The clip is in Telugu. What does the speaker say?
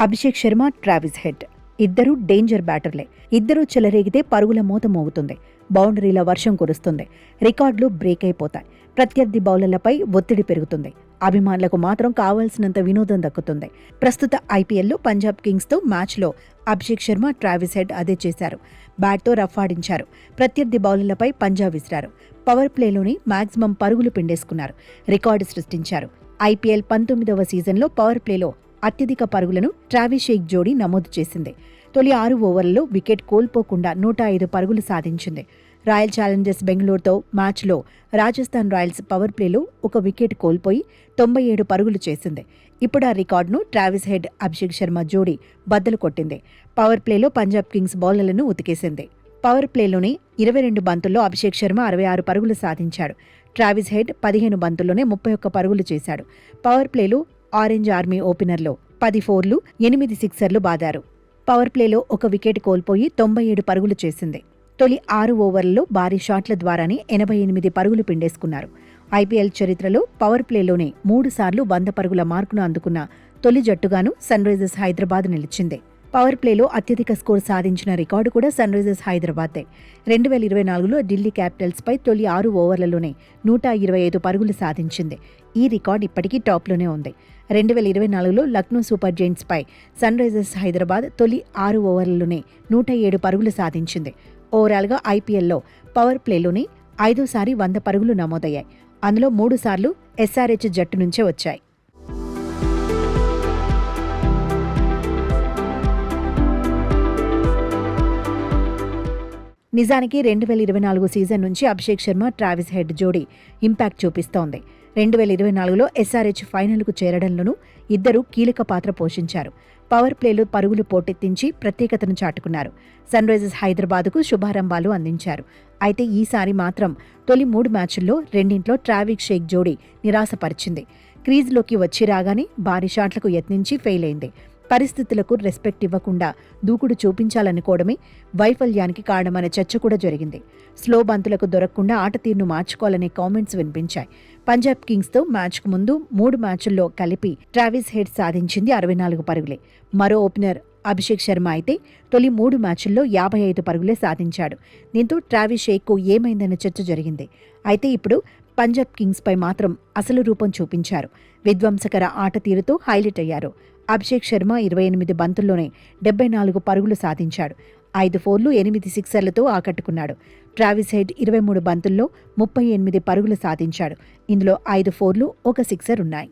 అభిషేక్ శర్మ, ట్రావిస్ హెడ్ ఇద్దరు డేంజర్ బ్యాటర్లే. ఇద్దరూ చెలరేగితే పరుగుల మోత మోగుతుంది. బౌండరీల వర్షం కురుస్తుంది. రికార్డులు బ్రేక్ అయిపోతాయి. ప్రత్యర్థి బౌలర్లపై ఒత్తిడి పెరుగుతుంది. అభిమానులకు మాత్రం కావాల్సినంత వినోదం దక్కుతుంది. ప్రస్తుత ఐపీఎల్లో పంజాబ్ కింగ్స్తో మ్యాచ్లో అభిషేక్ శర్మ, ట్రావిస్ హెడ్ అదే చేశారు. బ్యాట్తో రఫ్ ఆడించారు. ప్రత్యర్థి బౌలర్లపై పంజా విసిరారు. పవర్ ప్లేలోని మాక్సిమం పరుగులు పిండేసుకున్నారు. రికార్డు సృష్టించారు. ఐపీఎల్ 19వ సీజన్లో పవర్ ప్లేలో అత్యధిక పరుగులను ట్రావిస్ హెడ్ జోడీ నమోదు చేసింది. తొలి 6 ఓవర్లలో వికెట్ కోల్పోకుండా 105 పరుగులు సాధించింది. రాయల్ ఛాలెంజర్స్ బెంగళూరుతో మ్యాచ్లో రాజస్థాన్ రాయల్స్ పవర్ ప్లేలో ఒక వికెట్ కోల్పోయి 97 పరుగులు చేసింది. ఇప్పుడు ఆ రికార్డును ట్రావిస్ హెడ్, అభిషేక్ శర్మ జోడీ బద్దలు కొట్టింది. పవర్ ప్లేలో పంజాబ్ కింగ్స్ బౌలర్లను ఉతికేసింది. పవర్ ప్లేలోని 22 బంతుల్లో అభిషేక్ శర్మ 66 పరుగులు సాధించాడు. ట్రావిస్ హెడ్ 15 బంతుల్లోనే 31 పరుగులు చేశాడు. పవర్ ప్లేలో ఆరెంజ్ ఆర్మీ ఓపెనర్లో 10 ఫోర్లు, 8 సిక్సర్లు బాదారు. పవర్ ప్లేలో ఒక వికెట్ కోల్పోయి 97 పరుగులు చేసింది. తొలి 6 ఓవర్లలో భారీ షాట్ల ద్వారానే 88 పరుగులు పిండేసుకున్నారు. ఐపీఎల్ చరిత్రలో పవర్ ప్లేలోనే 3 సార్లు 100 పరుగుల మార్కును అందుకున్న తొలి జట్టుగాను సన్ రైజర్స్ హైదరాబాద్ నిలిచింది. పవర్ ప్లేలో అత్యధిక స్కోర్ సాధించిన రికార్డు కూడా సన్ రైజర్స్ హైదరాబాద్దే. 2024లో ఢిల్లీ క్యాపిటల్స్పై తొలి 6 ఓవర్లలోనే 125 పరుగులు సాధించింది. ఈ రికార్డు ఇప్పటికీ టాప్లోనే ఉంది. 2024లో లక్నో సూపర్ జైంట్స్పై సన్ రైజర్స్ హైదరాబాద్ తొలి 6 ఓవర్లలోనే 107 పరుగులు సాధించింది. ఓవరాల్గా ఐపీఎల్లో పవర్ ప్లేలోనే 5సారి 100 పరుగులు నమోదయ్యాయి. అందులో 3 సార్లు ఎస్ఆర్హెచ్ జట్టు నుంచే వచ్చాయి. నిజానికి 2024 సీజన్ నుంచి అభిషేక్ శర్మ, ట్రావిస్ హెడ్ జోడీ ఇంపాక్ట్ చూపిస్తోంది. 2024లో ఎస్ఆర్హెచ్ ఫైనల్కు చేరడంలోనూ ఇద్దరూ కీలక పాత్ర పోషించారు. పవర్ ప్లేలో పరుగులు పోటెత్తించి ప్రత్యేకతను చాటుకున్నారు. సన్ రైజర్స్ హైదరాబాద్కు శుభారంభాలు అందించారు. అయితే ఈసారి మాత్రం తొలి 3 మ్యాచుల్లో రెండింట్లో ట్రావిస్ హెడ్ జోడీ నిరాశపరిచింది. క్రీజ్లోకి వచ్చి రాగానే భారీ షాట్లకు యత్నించి ఫెయిల్ అయింది. పరిస్థితులకు రెస్పెక్ట్ ఇవ్వకుండా దూకుడు చూపించాలనుకోవడమే వైఫల్యానికి కారణమనే చర్చ కూడా జరిగింది. స్లో బంతులకు దొరకకుండా ఆట తీరును మార్చుకోవాలనే కామెంట్స్ వినిపించాయి. పంజాబ్ కింగ్స్తో మ్యాచ్కు ముందు 3 మ్యాచుల్లో కలిపి ట్రావిస్ హెడ్ సాధించింది 64 పరుగులే. మరో ఓపెనర్ అభిషేక్ శర్మ అయితే తొలి 3 మ్యాచుల్లో 55 పరుగులే సాధించాడు. దీంతో ట్రావిస్ హెడ్కు ఏమైందన్న చర్చ జరిగింది. అయితే ఇప్పుడు పంజాబ్ కింగ్స్పై మాత్రం అసలు రూపం చూపించారు. విధ్వంసకర ఆట తీరుతో హైలైట్ అయ్యారు. అభిషేక్ శర్మ 28 బంతుల్లోనే 74 పరుగులు సాధించాడు. 5 ఫోర్లు, 8 సిక్సర్లతో ఆకట్టుకున్నాడు. ట్రావిస్ హెడ్ 23 బంతుల్లో 38 పరుగులు సాధించాడు. ఇందులో 5 ఫోర్లు, 1 సిక్సర్ ఉన్నాయి.